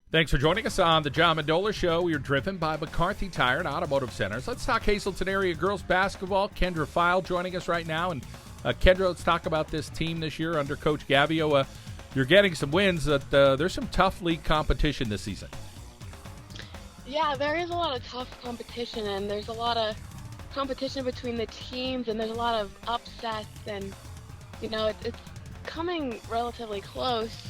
Thanks for joining us on the John Mendola Show. We are driven by McCarthy Tire and Automotive Centers. Let's talk Hazlton area girls basketball. Kendra Pfeil joining us right now. And Kendra, let's talk about this team this year under Coach Gavio. You're getting some wins. There's some tough league competition this season. Yeah, there is a lot of tough competition, and there's a lot of competition between the teams, and there's a lot of upsets, and, it's coming relatively close,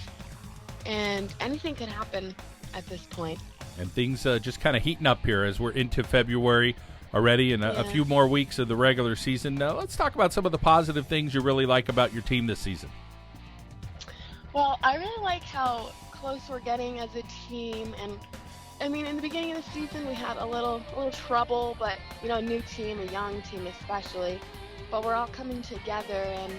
and anything could happen at this point. And things just kind of heating up here as we're into February already and a few more weeks of the regular season. Let's talk about some of the positive things you really like about your team this season. Well, I really like how close we're getting as a team, and I mean, in the beginning of the season we had a little trouble, but a new team, a young team especially, but we're all coming together, and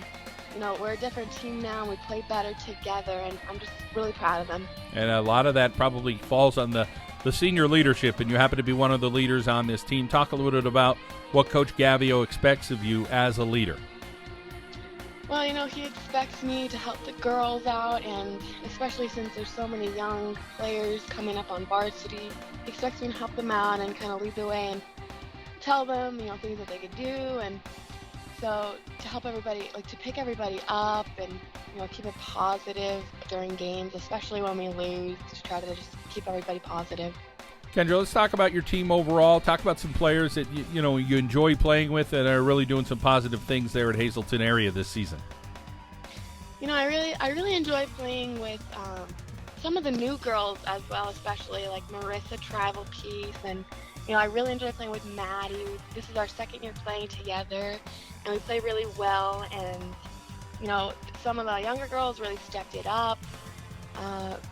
we're a different team now, and we play better together, and I'm just really proud of them. And a lot of that probably falls on the senior leadership, and you happen to be one of the leaders on this team. Talk a little bit about what Coach Gavio expects of you as a leader. Well, he expects me to help the girls out, and especially since there's so many young players coming up on varsity, he expects me to help them out and kind of lead the way and tell them, things that they could do, and so to help everybody, to pick everybody up and, keep it positive during games, especially when we lose, to try to just keep everybody positive. Kendra, let's talk about your team overall. Talk about some players that you enjoy playing with and are really doing some positive things there at Hazlton area this season. I really enjoy playing with some of the new girls as well, especially like Marissa Travel Piece, and I really enjoy playing with Maddie. This is our second year playing together, and we play really well. And some of the younger girls really stepped it up.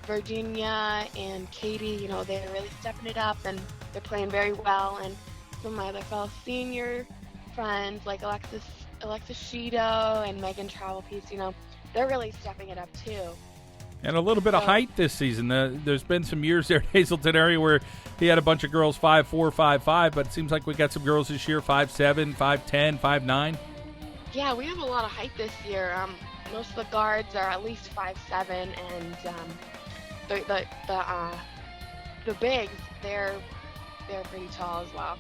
Virginia and Katie, they're really stepping it up, and they're playing very well. And some of my other fellow senior friends, like Alexis Sheeto and Megan Travel Piece, they're really stepping it up too. And a little bit of height this season. There's been some years there at Hazlton area where he had a bunch of girls 5'4", 5'5", but it seems like we got some girls this year 5'7", 5'10", 5'9". Yeah, we have a lot of height this year. Most of the guards are at least 5'7", and the bigs, they're pretty tall as well.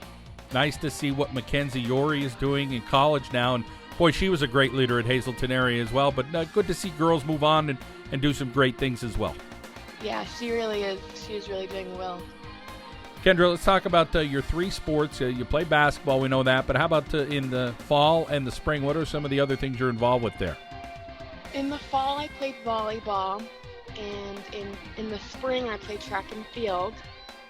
Nice to see what Mackenzie Yori is doing in college now, and boy, she was a great leader at Hazlton area as well. But good to see girls move on and do some great things as well. Yeah, she really is. She is really doing well. Kendra, let's talk about your three sports. You play basketball, we know that, but how about in the fall and the spring? What are some of the other things you're involved with there? In the fall, I played volleyball, and in the spring, I played track and field.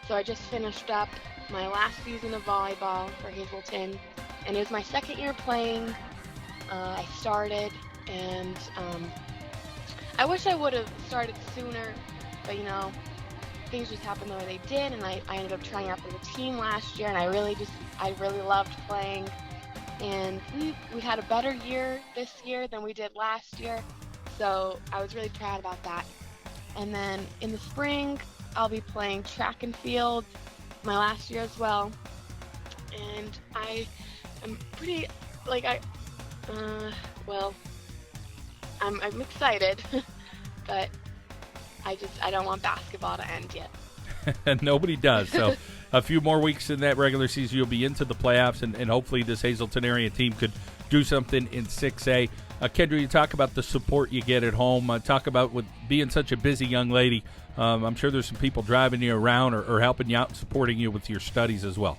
So I just finished up my last season of volleyball for Hazlton, and it was my second year playing. I started, and I wish I would have started sooner, but things just happened the way they did, and I ended up trying out for the team last year, and I really loved playing. And we had a better year this year than we did last year, so I was really proud about that. And then in the spring, I'll be playing track and field, my last year as well. And I'm pretty, I'm excited, but I don't want basketball to end yet. And nobody does. So a few more weeks in that regular season, you'll be into the playoffs, and hopefully this Hazlton area team could do something in 6A. Kendra, you talk about the support you get at home. Talk about with being such a busy young lady. I'm sure there's some people driving you around or helping you out and supporting you with your studies as well.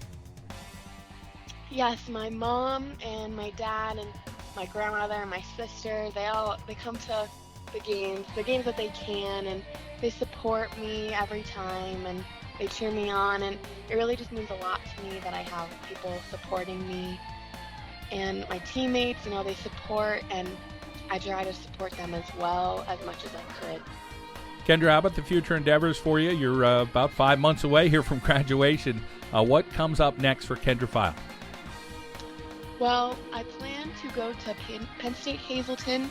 Yes, my mom and my dad and my grandmother and my sister, they come to the games that they can, and they support me every time, and they cheer me on, and it really just means a lot to me that I have people supporting me. And my teammates, they support, and I try to support them as well as much as I could. Kendra, how about the future endeavors for you? You're about 5 months away here from graduation. What comes up next for Kendra Pfeil? Well, I plan to go to Penn State Hazlton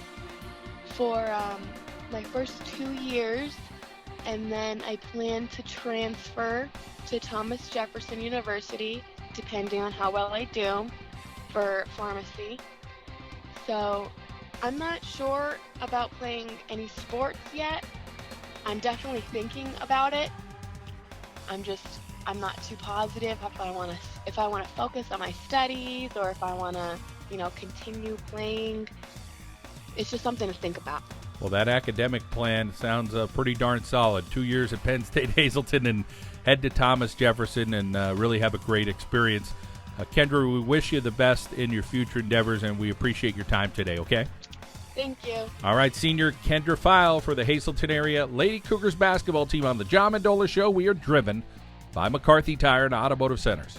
for my first 2 years, and then I plan to transfer to Thomas Jefferson University, depending on how well I do, for pharmacy. So I'm not sure about playing any sports yet. I'm definitely thinking about it, I'm not too positive if I want to focus on my studies or if I want to, continue playing. It's just something to think about. Well, that academic plan sounds pretty darn solid. 2 years at Penn State Hazlton and head to Thomas Jefferson and really have a great experience. Kendra, we wish you the best in your future endeavors, and we appreciate your time today, okay? Thank you. All right, senior Kendra Pfeil for the Hazlton area Lady Cougars basketball team on the John Mendola Show. We are driven by McCarthy Tire and Automotive Centers.